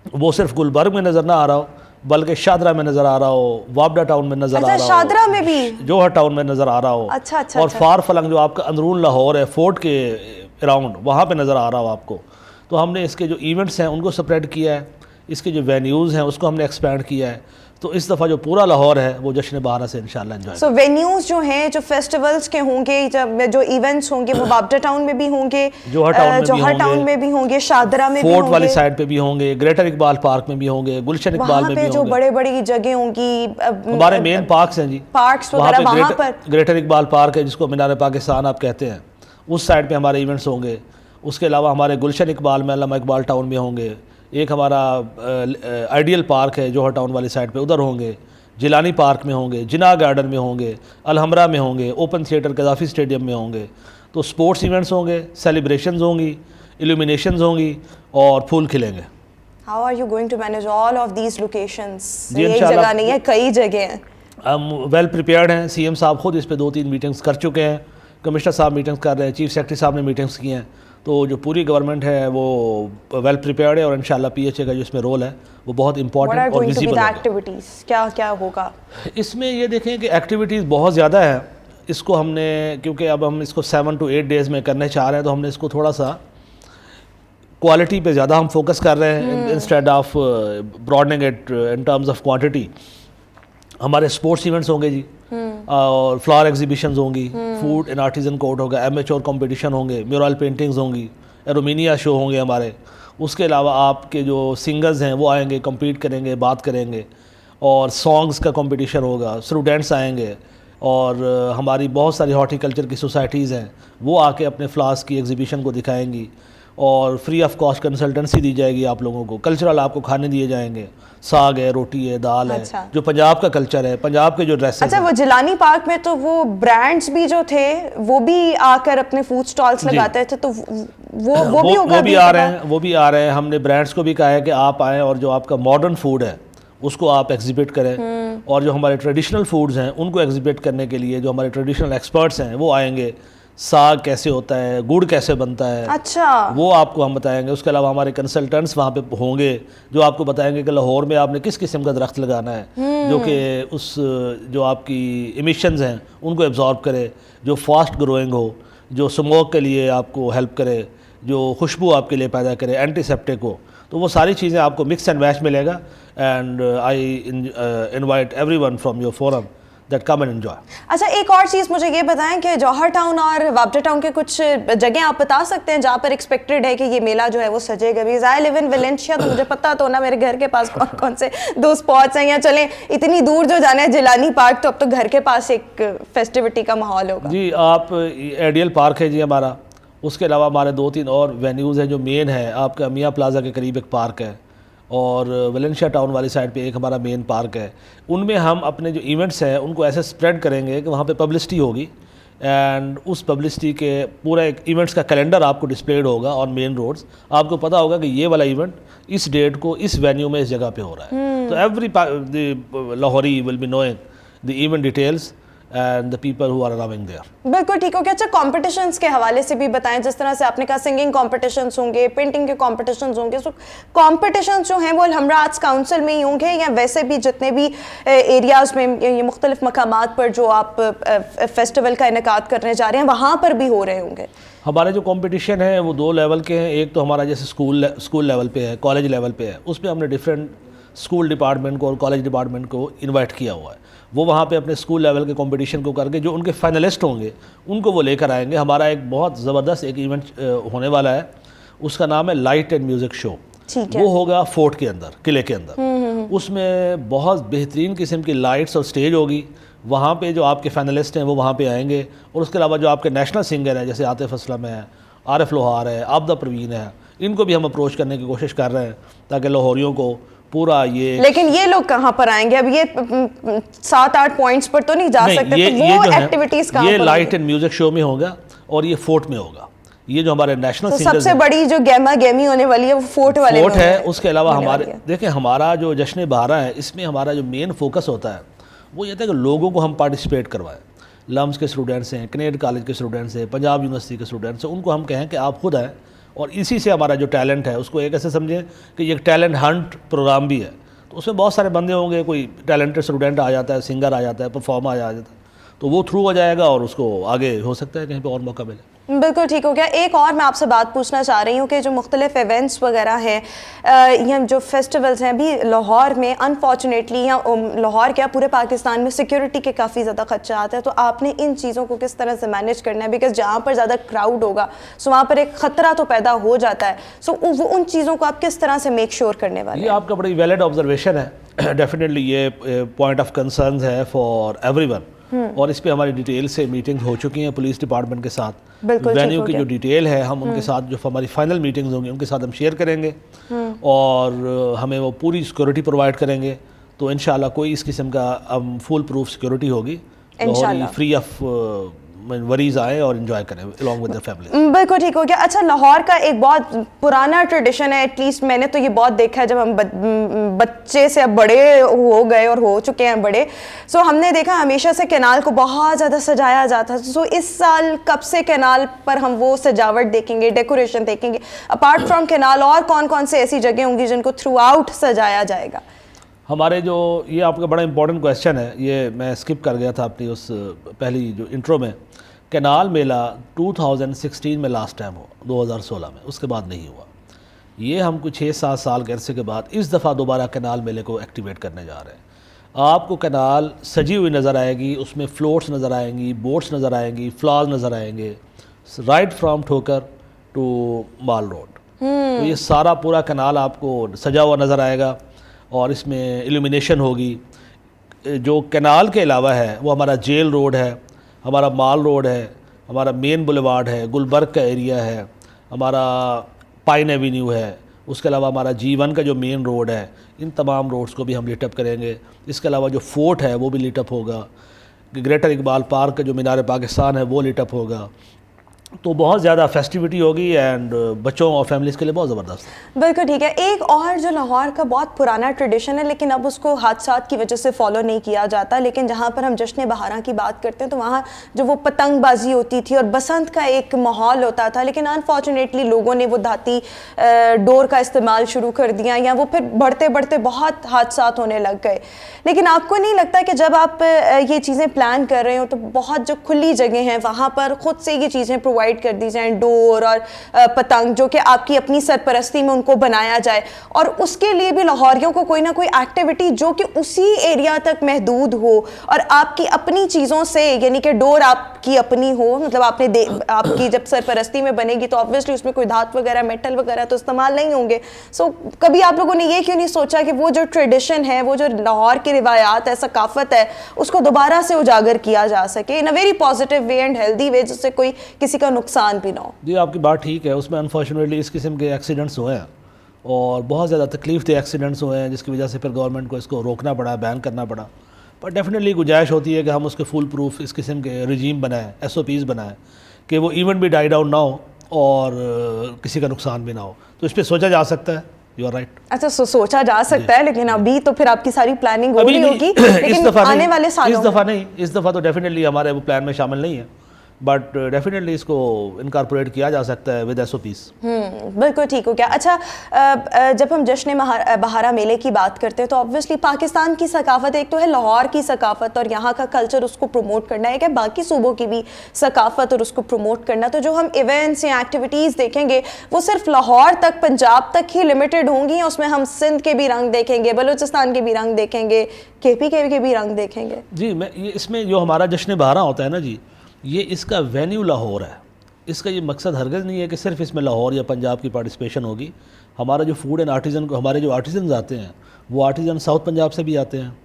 वो सिर्फ गुलबर्ग में नज़र ना आ रहा हो, बल्कि शादरा में नज़र आ रहा हो, वाबडा टाउन में नज़र आ रहा हो, शादरा में भी, जोहर टाउन में नज़र आ रहा हो, अच्छा, और फार फलंग जो आपका अंदरून लाहौर है फोर्ट के अराउंड, वहाँ पे नज़र आ रहा हो आपको। तो हमने इसके जो इवेंट्स हैं उनको स्प्रेड किया है, इसके जो वेन्यूज़ हैं उसको हमने एक्सपैंड किया है। तो इस दफ़ा जो पूरा लाहौर है वो जश्न बहारा से इंशाल्लाह एंजॉय। सो वेन्यूज़ जो हैं, जो फेस्टिवल्स के होंगे, जब जो इवेंट्स होंगे, वो वाबडा टाउन में भी होंगे, जोहर टाउन में भी होंगे, शादरा में भी होंगे, फोर्ट वाली साइड पे भी होंगे, ग्रेटर इकबाल पार्क में भी होंगे, गुलशन इकबाल में भी होंगे। जो बड़े बड़ी जगह होंगी, हमारे मेन पार्क्स हैं जी, पार्क्स वगैरह, वहाँ पर ग्रेटर इकबाल पार्क है जिसको मीनार पाकिस्तान आप कहते हैं, उस साइड पे हमारे इवेंट्स होंगे। उसके अलावा हमारे गुलशन इकबाल में अल्लामा इकबाल टाउन में होंगे, एक हमारा आइडियल पार्क है जोहर टाउन वाली साइड पे, उधर होंगे, जिलानी पार्क में होंगे, जिना गार्डन में होंगे, अलहमरा में होंगे, ओपन थिएटर गद्दाफी स्टेडियम में होंगे। तो स्पोर्ट्स इवेंट्स होंगे, सेलिब्रेशंस होंगी, इल्यूमिनेशंस होंगी और फूल खिलेंगे। How are you going to manage all of these locations? एक जगह नहीं है, कई जगह हैं। हम वेल प्रिपेयर्ड हैं। CM साहब खुद इस पे 2-3 मीटिंग्स कर चुके हैं, कमिश्नर साहब मीटिंग्स कर रहे हैं, चीफ सेक्रेटरी साहब ने मीटिंग्स की हैं। तो जो पूरी गवर्नमेंट है वो वेल प्रिपेयर्ड है, और इंशाल्लाह PHA का जो इसमें रोल है वो बहुत इंपॉर्टेंट और विजिबल है। एक्टिविटीज़ क्या क्या होगा इसमें? ये देखें कि एक्टिविटीज़ बहुत ज़्यादा है। इसको हमने, क्योंकि अब हम इसको 7 to 8 डेज़ में करने चाह रहे हैं, तो हमने इसको थोड़ा सा क्वालिटी पे ज़्यादा हम फोकस कर रहे हैं instead of broadening it in terms of quantity. हमारे स्पोर्ट्स इवेंट्स होंगे जी, और फ्लावर एग्जीबिशंस होंगी, फूड एंड आर्टिजन कोर्ट होगा, एमेच्योर कंपटीशन होंगे, म्यूरल पेंटिंग्स होंगी, एरोमिनिया शो होंगे हमारे। उसके अलावा आपके जो सिंगर्स हैं वो आएंगे, compete करेंगे, बात करेंगे, और सॉन्ग्स का कंपटीशन होगा, स्टूडेंट्स आएंगे, और हमारी बहुत सारी हॉर्टिकल्चर की सोसाइटीज़ हैं वो आके अपने फ्लावर्स की एग्जीबिशन को दिखाएंगी, और फ्री ऑफ कॉस्ट कंसल्टेंसी दी जाएगी आप लोगों को। कल्चरल आपको खाने दिए जाएंगे, साग है, रोटी है, दाल अच्छा। है, जो पंजाब का कल्चर है, पंजाब के जो ड्रेसेस अच्छा, वो जिलानी पार्क में तो वो ब्रांड्स भी जो थे वो भी आकर अपने फूड स्टॉल्स लगाते थे, तो वो भी होगा, वो भी आ रहे हैं, वो भी आ रहे हैं। हमने ब्रांड्स को भी कहा है कि आप आएँ और जो आपका मॉडर्न फूड है उसको आप एग्जिबिट करें, और जो हमारे ट्रेडिशनल फूड्स हैं उनको एग्जिबिट करने के लिए जो हमारे ट्रेडिशनल एक्सपर्ट्स हैं वो आएंगे। साग कैसे होता है, गुड़ कैसे बनता है, अच्छा, वो आपको हम बताएंगे। उसके अलावा हमारे कंसल्टेंट्स वहाँ पे होंगे जो आपको बताएंगे कि लाहौर में आपने किस किस्म का दरख्त लगाना है जो कि उस जो आपकी इमिशंस हैं उनको एब्जॉर्ब करे, जो फास्ट ग्रोइंग हो, जो स्मोक के लिए आपको हेल्प करे, जो खुशबू आपके लिए पैदा करे, एंटीसेप्टिक हो। तो वो सारी चीज़ें आपको मिक्स एंड मैच मिलेगा। And I invite everyone from your forum that come and enjoy। अच्छा, एक और चीज़ मुझे ये बताएं कि जौहर टाउन और वापडा टाउन के कुछ जगह आप बता सकते हैं जहाँ पर एक्सपेक्टेड है कि ये मेला जो है वो सजेगा भी। आई लिव इन वेलेंशिया, तो मुझे पता तो ना मेरे घर के पास कौन कौन से दो स्पॉट्स हैं, या चलें इतनी दूर जो जाना है जिलानी पार्क, तो अब तो घर के पास एक फेस्टिविटी का माहौल होगा जी। आप एडियल पार्क है जी हमारा, उसके अलावा हमारे 2-3 और वेन्यूज़ हैं। जो मेन है आपका मियाँ प्लाजा के करीब एक पार्क है, और वेलेंशिया टाउन वाली साइड पे एक हमारा मेन पार्क है। उनमें हम अपने जो इवेंट्स हैं उनको ऐसे स्प्रेड करेंगे कि वहाँ पे पब्लिसिटी होगी, एंड उस पब्लिसिटी के पूरा एक इवेंट्स का कैलेंडर आपको डिस्प्लेड होगा ऑन मेन रोड्स। आपको पता होगा कि ये वाला इवेंट इस डेट को इस वेन्यू में इस जगह पे हो रहा है। तो every Lahori will be knowing the event details and the people who are around there. बिल्कुल ठीक हो गया। अच्छा, कॉम्पिटिशन्स के हवाले से भी बताएं, जिस तरह से आपने कहा सिंगिंग कॉम्पिटिशन्स होंगे, पेंटिंग के कॉम्पिटिशन्स होंगे, सो कॉम्पिटिशन्स जो हैं वो हमरा आर्ट्स काउंसिल में ही होंगे, या वैसे भी जितने भी एरियाज़ में ये मुख्तलिफ मकामात पर जो आप फेस्टिवल का इनेकाद करने जा रहे हैं वहाँ पर भी हो रहे होंगे? हमारे जो कंपटीशन है वो 2 लेवल के हैं। एक तो हमारा जैसे स्कूल लेवल पे है, कॉलेज लेवल पे है, उसमें हमने डिफरेंट स्कूल डिपार्टमेंट को और कॉलेज डिपार्टमेंट को इनवाइट किया हुआ है। वो वहाँ पे अपने स्कूल लेवल के कंपटीशन को करके जो उनके फाइनलिस्ट होंगे उनको वो लेकर आएंगे। हमारा एक बहुत ज़बरदस्त एक इवेंट होने वाला है, उसका नाम है लाइट एंड म्यूज़िक शो। वो होगा फोर्ट के अंदर, किले के अंदर। उसमें बहुत बेहतरीन किस्म की लाइट्स और स्टेज होगी। वहाँ पे जो आपके फाइनलिस्ट हैं वो वहाँ पे आएंगे, और उसके अलावा जो आपके नेशनल सिंगर हैं जैसे आतिफ असलम है, आरिफ लोहार है, आबदा परवीन है, इनको भी हम अप्रोच करने की कोशिश कर रहे हैं ताकि लाहौरियों को पूरा ये। लेकिन ये लोग कहाँ पर आएंगे? अब ये 7-8 पॉइंट्स पर तो नहीं जा सकते, तो वो एक्टिविटीज कहाँ पर? ये लाइट एंड म्यूजिक शो में होगा और ये फोर्ट में होगा। ये जो हमारे नेशनल तो सबसे बड़ी जो गेमी होने वाली है वो फोर्ट वाले फोर्ट है। उसके अलावा हमारे देखें, हमारा जो जश्न बहारा है इसमें हमारा जो मेन फोकस होता है वो ये था कि लोगों को हम पार्टिसिपेट करवाएं। लम्स के स्टूडेंट्स हैं, कनेड कॉलेज के स्टूडेंट्स हैं, पंजाब यूनिवर्सिटी के स्टूडेंट्स हैं, उनको हम कहें कि आप खुद आएँ, और इसी से हमारा जो टैलेंट है उसको एक ऐसे समझें कि ये एक टैलेंट हंट प्रोग्राम भी है। तो उसमें बहुत सारे बंदे होंगे, कोई टैलेंटेड स्टूडेंट आ जाता है, सिंगर आ जाता है, परफॉर्मर आ जाता है, तो वो थ्रू हो जाएगा और उसको आगे हो सकता है कहीं पे और मौका मिले। बिल्कुल ठीक हो गया। एक और मैं आपसे बात पूछना चाह रही हूँ कि जो मुख्तलिफ इवेंट्स वगैरह हैं या जो फेस्टिवल्स हैं, अभी लाहौर में अनफॉर्चुनेटली या लाहौर क्या पूरे पाकिस्तान में सिक्योरिटी के काफ़ी ज़्यादा खदशात है, तो आपने इन चीज़ों को किस तरह से मैनेज करना है? बिकॉज जहाँ पर ज़्यादा क्राउड होगा सो वहाँ पर एक ख़तरा तो पैदा हो जाता है, सो वो उन चीज़ों को आप किस तरह से मेक श्योर करने वाले हैं? ये आपका बड़ी वैलिड ऑब्जर्वेशन है। डेफिनेटली ये पॉइंट ऑफ कंसर्न है फॉर एवरीवन, और इस पे हमारी डिटेल से मीटिंग्स हो चुकी हैं पुलिस डिपार्टमेंट के साथ। वेन्यू की जो डिटेल है हम उनके साथ जो हमारी फाइनल मीटिंग्स होंगी उनके साथ हम शेयर करेंगे, और हमें वो पूरी सिक्योरिटी प्रोवाइड करेंगे। तो इंशाल्लाह कोई इस किस्म का फुल प्रूफ सिक्योरिटी होगी, लाहौरी फ्री ऑफ वरीज आए और एंजॉय करें अलॉन्ग विद द फैमिली। बिल्कुल ठीक हो गया। अच्छा, लाहौर का एक बहुत पुराना ट्रेडिशन है, एटलीस्ट मैंने तो ये बहुत देखा है जब हम बच्चे से अब बड़े हो गए और हो चुके हैं बड़े, सो हमने देखा हमेशा से कैनाल को बहुत ज़्यादा सजाया जाता है। सो इस साल कब से कैनाल पर हम वो सजावट देखेंगे, डेकोरेशन देखेंगे? अपार्ट फ्रॉम कैनाल और कौन कौन से ऐसी जगह होंगी जिनको थ्रू आउट सजाया जाएगा? हमारे जो ये आपका बड़ा इंपॉर्टेंट क्वेश्चन है, ये मैं स्किप कर गया था अपनी उस पहली जो इंट्रो में। कैनाल मेला 2016 में लास्ट टाइम हुआ, 2016 में, उसके बाद नहीं हुआ। ये हम कुछ 6-7 साल के अरसे के बाद इस दफ़ा दोबारा कैनाल मेले को एक्टिवेट करने जा रहे हैं। आपको कैनाल सजी हुई नज़र आएगी, उसमें फ्लोट्स नज़र आएंगी, बोट्स नज़र आएंगी, फ्लावर्स नज़र आएंगे, राइट फ्रॉम ठोकर टू माल रोड। तो ये सारा पूरा कैनाल आपको सजा हुआ नज़र आएगा और इसमें इल्यूमिनेशन होगी। जो कैनाल के अलावा है वो हमारा जेल रोड है, हमारा माल रोड है, हमारा मेन बुलेवार्ड है, गुलबर्ग का एरिया है, हमारा पाइन एवेन्यू है, उसके अलावा हमारा G1 का जो मेन रोड है, इन तमाम रोड्स को भी हम लीटअप करेंगे। इसके अलावा जो फोर्ट है वो भी लीटअप होगा, ग्रेटर इकबाल पार्क का जो मीनार पाकिस्तान है वो लीटअप होगा। तो बहुत ज़्यादा फेस्टिविटी होगी एंड बच्चों और फैमिलीज़ के लिए बहुत ज़बरदस्त है। बिल्कुल ठीक है। एक और जो लाहौर का बहुत पुराना ट्रेडिशन है लेकिन अब उसको हादसात की वजह से फॉलो नहीं किया जाता, लेकिन जहाँ पर हम जश्न बहारा की बात करते हैं तो वहाँ जो वो पतंगबाजी होती थी और बसंत का एक माहौल होता था, लेकिन अनफॉर्चुनेटली लोगों ने वो धाती डोर का इस्तेमाल शुरू कर दिया या वो फिर बढ़ते बढ़ते बहुत हादसात होने लग गए। लेकिन आपको नहीं लगता कि जब आप ये चीज़ें प्लान कर रहे हो तो बहुत जो खुली जगह हैं वहाँ पर खुद से ये चीज़ें प्रोवाइड कर दी जाएं, डोर और पतंग जो कि आपकी अपनी सरपरस्ती में उनको बनाया जाए, और उसके लिए भी लाहौरियों को कोई ना कोई एक्टिविटी जो कि उसी एरिया तक महदूद हो और आपकी अपनी चीज़ों से, यानी कि डोर आपकी अपनी हो, मतलब आपकी जब सरपरस्ती में बनेगी तो ऑब्वियसली उसमें कोई धात वगैरह मेटल वगैरह तो इस्तेमाल नहीं होंगे। सो कभी आप लोगों ने ये क्यों नहीं सोचा कि वो जो ट्रेडिशन है, वो जो लाहौर की रिवायात है, सकाफत है, उसको दोबारा से उजागर किया जा सके in a very positive way and healthy way, जिससे कोई किसी का नुकसान भी ना हो? जी आपकी बात ठीक है। उसमें अनफॉर्चुनेटली इस किस्म के एक्सीडेंट्स हुए हैं और बहुत ज़्यादा तकलीफ दे एक्सीडेंट्स हुए हैं, जिसकी वजह से फिर गवर्नमेंट को इसको रोकना पड़ा, बैन करना पड़ा। पर डेफिनेटली गुंजाइश होती है कि हम उसके फुल प्रूफ इस किस्म के रजीम बनाएं, SOPs बनाएं कि वो इवेंट भी डाई डाउन ना हो और किसी का नुकसान भी ना हो। तो इस पर सोचा जा सकता है। You are right. अच्छा, सोचा जा सकता है, लेकिन अभी तो फिर आपकी सारी प्लानिंग हो रही होगी, इस लेकिन दफ़ा आने वाले सालों नहीं, इस दफ़ा तो डेफिनेटली हमारे वो प्लान में शामिल नहीं है, बट डेफिनेटली इसको इनकॉर्पोरेट किया जा सकता है विद SOPs। बिल्कुल ठीक हो गया। अच्छा, जब हम जश्न बहारा मेले की बात करते हैं तो ऑब्वियसली पाकिस्तान की सकाफत, एक तो है लाहौर की सकाफत और यहाँ का कल्चर, उसको प्रमोट करना है, क्या बाकी सूबों की भी सकाफत और उसको प्रमोट करना। तो जो हम इवेंट्स या एक्टिविटीज़ देखेंगे वो सिर्फ लाहौर तक, पंजाब तक ही लिमिटेड होंगी, उसमें हम सिंध के भी रंग देखेंगे, बलूचिस्तान के भी रंग देखेंगे, KP के भी रंग देखेंगे। जी, मैं ये इसमें जो हमारा जश्न बहारा होता है ना जी, ये इसका वेन्यू लाहौर है। इसका ये मकसद हरगज़ नहीं है कि सिर्फ इसमें लाहौर या पंजाब की पार्टिसिपेशन होगी। हमारा जो फूड एंड आर्टिज़न को, हमारे जो आर्टिज़न आते हैं वो आर्टिज़न साउथ पंजाब से भी आते हैं,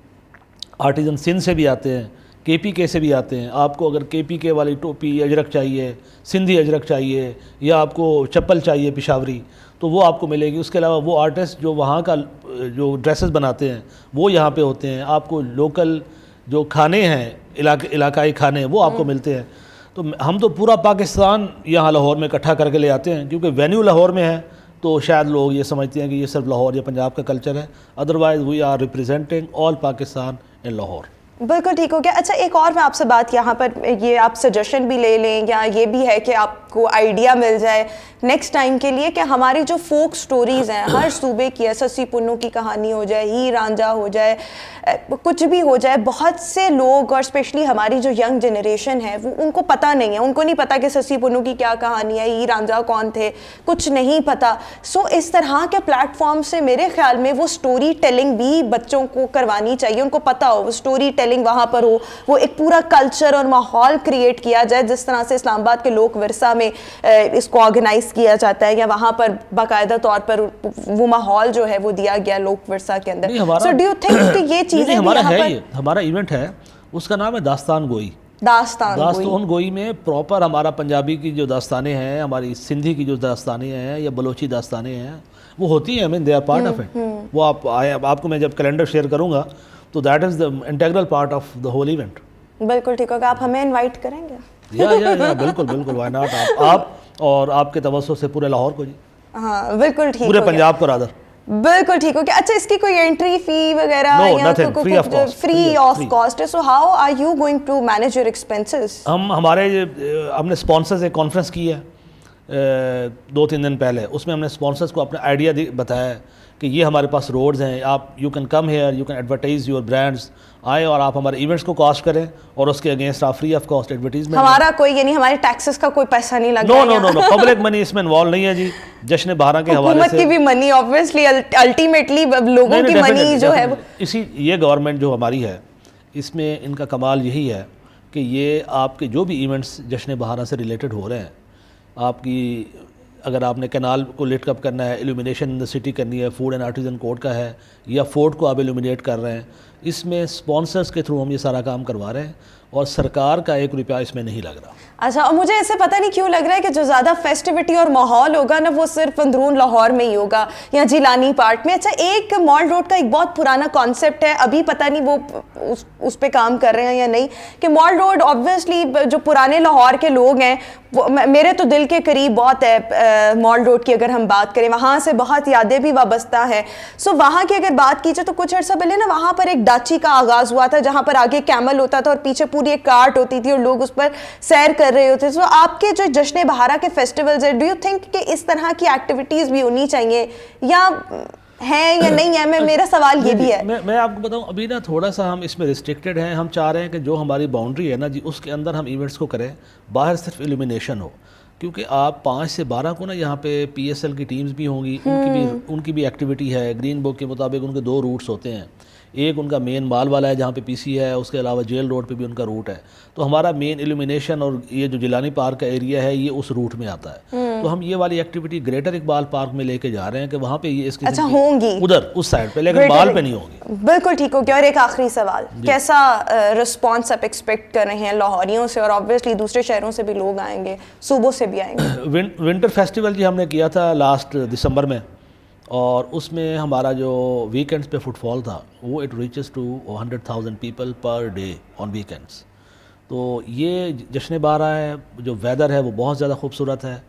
आर्टिज़न सिंध से भी आते हैं, KPK से भी आते हैं। आपको अगर KPK वाली टोपी अजरक चाहिए, सिंधी अजरक चाहिए, या आपको चप्पल चाहिए पिशावरी, तो वो आपको मिलेगी। उसके अलावा वो आर्टिस्ट जो वहाँ का जो ड्रेसेस बनाते हैं वो यहाँ पे होते हैं। आपको लोकल जो खाने हैं, इलाकाई खाने, वो आपको मिलते हैं। तो हम तो पूरा पाकिस्तान यहाँ लाहौर में इकट्ठा करके ले आते हैं, क्योंकि वेन्यू लाहौर में है तो शायद लोग ये समझते हैं कि ये सिर्फ लाहौर या पंजाब का कल्चर है। Otherwise we are representing all Pakistan in Lahore. बिल्कुल ठीक हो गया। अच्छा, एक और मैं आपसे बात यहाँ पर, ये आप सजेशन भी ले लें या ये भी है कि आपको आइडिया मिल जाए नेक्स्ट टाइम के लिए कि हमारी जो फोक स्टोरीज़ हैं हर सूबे की, सस्सी पुन्नू की कहानी हो जाए, हीर रांझा हो जाए, कुछ भी हो जाए, बहुत से लोग और स्पेशली हमारी जो यंग जनरेशन है वो उनको पता नहीं है, उनको नहीं पता कि सस्सी पुन्नू की क्या कहानी है, हीर रांझा कौन थे, कुछ नहीं पता। सो इस तरह के प्लेटफॉर्म से मेरे ख्याल में वो स्टोरी टेलिंग भी बच्चों को करवानी चाहिए, उनको पता हो, वो स्टोरी टेलिंग वहाँ पर हो, वो एक पूरा कल्चर और माहौल क्रिएट किया जाए, जिस तरह से इस्लामाबाद के लोक विरसा में इसको ऑर्गेनाइज किया जाता है या वहाँ पर बाकायदा तौर पर वो माहौल जो है वो दिया गया लोक विरसा के अंदर। सो डू यू थिंक कि ये चीज़ें हमारा इवेंट है, उसका नाम है दास्तान गोई। दास्तान गोई में प्रॉपर हमारा पंजाबी की जो दास्तानें हैं, हमारी सिंधी की जो दास्तानें हैं या बलोची दास्तानें हैं, वो होती हैं। I mean they are part of it. वो आपको मैं जब कैलेंडर शेयर करूँगा तो that is the integral part of the whole event. बिल्कुल ठीक होगा। आप हमें इनवाइट करेंगे? या बिल्कुल व्हाई नॉट। आप और आपके तवज्जो से पूरे लाहौर को जी। हाँ बिल्कुल ठीक, पूरे पंजाब को रादर। बिल्कुल ठीक हो गया। अच्छा, इसकी कोई एंट्री फी वगैरह फ्री ऑफ कॉस्ट है? So how are you going to manage your expenses? हमने स्पॉन्सर्स एक कॉन्फ्रेंस की है 2-3 दिन पहले, उसमें हमने स्पॉन्सर्स को अपना आइडिया बताया कि ये हमारे पास रोड्स हैं, आप you can come here, you can advertise your brands, आए और आप हमारे इवेंट्स को कॉस्ट करें और उसके अगेंस्ट आप फ्री ऑफ कॉस्ट एडवर्टीजमेंट। हमारा कोई यानी हमारे टैक्सेस का कोई पैसा नहीं लग no no no no, public money इसमें इन्वॉल्व नहीं है जी। जश्न बारह के हवाले से की भी मनी ऑब्वियसली अल्टीमेटली लोगों की मनी जो है इसी, ये गवर्नमेंट जो हमारी है इसमें इनका कमाल यही है कि ये आपके जो भी इवेंट्स जश्न बहारा से रिलेटेड हो रहे हैं, आपकी अगर आपने कैनाल को लिट अप करना है, इल्यूमिनेशन इन द सिटी करनी है, फूड एंड आर्टिजन कोड का है, या फोर्ट को आप इल्यूमिनेट कर रहे हैं, इसमें स्पॉन्सर्स के थ्रू हम ये सारा काम करवा रहे हैं और सरकार का 1 रुपया इसमें नहीं लग रहा। अच्छा, और मुझे ऐसे पता नहीं क्यों लग रहा है कि जो ज़्यादा फेस्टिविटी और माहौल होगा ना वो सिर्फ अंदरून लाहौर में ही होगा या जिलानी पार्ट में। अच्छा, एक मॉल रोड का एक बहुत पुराना कॉन्सेप्ट है, अभी पता नहीं वो उस पे काम कर रहे हैं या नहीं, कि मॉल रोड ऑब्वियसली जो पुराने लाहौर के लोग हैं वो मेरे तो दिल के करीब बहुत है। मॉल रोड की अगर हम बात करें, वहाँ से बहुत यादें भी वाबस्ता है। सो वहाँ की अगर बात की जाए तो कुछ अर्सा पहले ना वहाँ पर एक डाची का आगाज़ हुआ था, जहाँ पर आगे कैमल होता था और पीछे पूरी एक कार्ट होती थी और लोग उस पर सैर कर रहे होते। सो आपके जो जश्न बहारा के फेस्टिवल्स है, डू यू थिंक कि इस तरह की एक्टिविटीज़ भी होनी चाहिए या है या नहीं है? मेरा सवाल ये भी है। मैं आपको बताऊं, अभी ना थोड़ा सा हम इसमें रिस्ट्रिक्टेड हैं। हम चाह रहे हैं कि जो हमारी बाउंड्री है ना जी, उसके अंदर हम इवेंट्स को करें, बाहर सिर्फ इल्यूमिनेशन हो, क्योंकि आप 5 से 12 को ना यहाँ पे PSL की टीम्स भी होंगी, उनकी भी एक्टिविटी है। ग्रीन बुक के मुताबिक उनके 2 रूट्स होते हैं, एक उनका मेन माल वाला है जहाँ पे PC है, उसके अलावा जेल रोड पे भी उनका रूट है। तो हमारा मेन इल्यूमिनेशन और ये जो जिलानी पार्क का एरिया है ये उस रूट में आता है। तो हम ये वाली एक्टिविटी ग्रेटर इकबाल पार्क में लेके जा रहे हैं कि वहाँ पे ये इसकी अच्छा होंगी उधर उस साइड पे, लेकिन बाल पे नहीं होगी। बिल्कुल ठीक हो गया। और एक आखिरी सवाल, कैसा रिस्पॉन्स आप एक्सपेक्ट कर रहे हैं लाहौरियों से? और ऑब्वियसली दूसरे शहरों से भी लोग आएंगे, सूबों से भी आएंगे। विंटर फेस्टिवल जी हमने किया था लास्ट दिसंबर में, और उसमें हमारा जो वीकेंड्स पे फुटफॉल था वो it reaches to 100,000 people per day on weekends. तो ये जश्न बहारा है, जो वेदर है वो बहुत ज़्यादा खूबसूरत है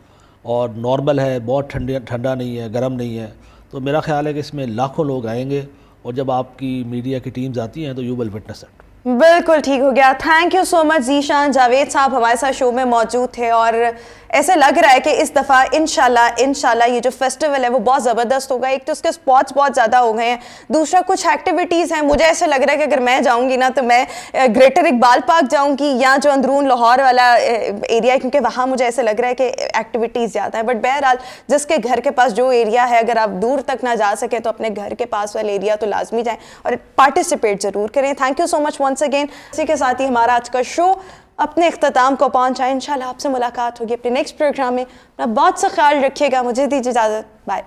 और नॉर्मल है, बहुत ठंडा नहीं है, गर्म नहीं है। तो मेरा ख्याल है कि इसमें लाखों लोग आएंगे और जब आपकी मीडिया की टीम्स आती हैं तो यू विल विटनेस इट। बिल्कुल ठीक हो गया। Thank you so much Zeeshan Javed साहब हमारे साथ शो में मौजूद थे, और ऐसे लग रहा है कि इस दफ़ा इंशाल्लाह ये जो फेस्टिवल है वो बहुत ज़बरदस्त होगा। एक तो उसके स्पॉट्स बहुत ज़्यादा हो गए हैं, दूसरा कुछ एक्टिविटीज़ हैं। मुझे ऐसे लग रहा है कि अगर मैं जाऊँगी ना तो मैं ग्रेटर इकबाल पार्क जाऊँगी या जो अंदरून लाहौर वाला एरिया है, क्योंकि वहाँ मुझे ऐसे लग रहा है कि एक्टिविटीज़ ज़्यादा है। बट बहरहाल जिसके घर के पास जो एरिया है, अगर आप दूर तक ना जा सके तो अपने घर के पास वाले एरिया तो लाजमी जाएँ और पार्टिसिपेट ज़रूर करें। Thank you so much once again. इसी के साथ ही हमारा आज का शो अपने इख्तिताम को पहुंचा। इंशाल्लाह आपसे मुलाकात होगी अपने नेक्स्ट प्रोग्राम में। अपना बहुत सा ख्याल रखिएगा। मुझे दीजिए इजाज़त। बाय।